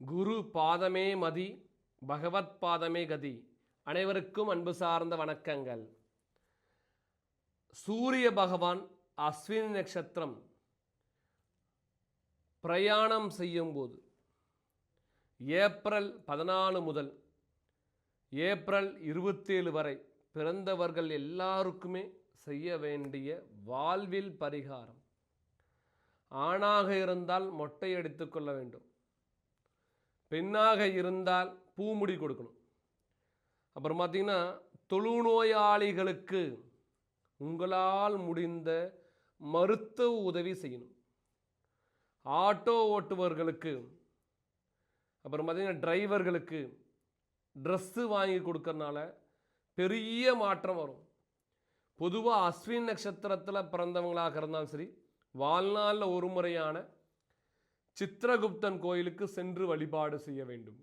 குரு பாதமே மதி, பகவத் பாதமே கதி. அனைவருக்கும் அன்பு சார்ந்த வணக்கங்கள். சூரிய பகவான் அஸ்வினி நட்சத்திரம் பிரயாணம் செய்யும் போது ஏப்ரல் 14 முதல் ஏப்ரல் 27 வரை பிறந்தவர்கள் எல்லாருக்குமே செய்ய வேண்டிய வாழ்வில் பரிகாரம். ஆணாக இருந்தால் மொட்டை அடித்துக் கொள்ள வேண்டும், பெண்ணாக இருந்தால் பூமுடி கொடுக்கணும். அப்புறம் பார்த்திங்கன்னா தொழுநோயாளிகளுக்கு உங்களால் முடிந்த மருத்துவ உதவி செய்யணும். ஆட்டோ ஓட்டுபவர்களுக்கு, அப்புறம் பார்த்திங்கன்னா டிரைவர்களுக்கு ட்ரெஸ்ஸு வாங்கி கொடுக்கறனால பெரிய மாற்றம் வரும். பொதுவாக அஸ்வின் நட்சத்திரத்தில் பிறந்தவங்களாக இருந்தாலும் சரி, வாழ்நாளில் ஒரு முறையான சித்திரகுப்தன் கோயிலுக்கு சென்று வழிபாடு செய்ய வேண்டும்.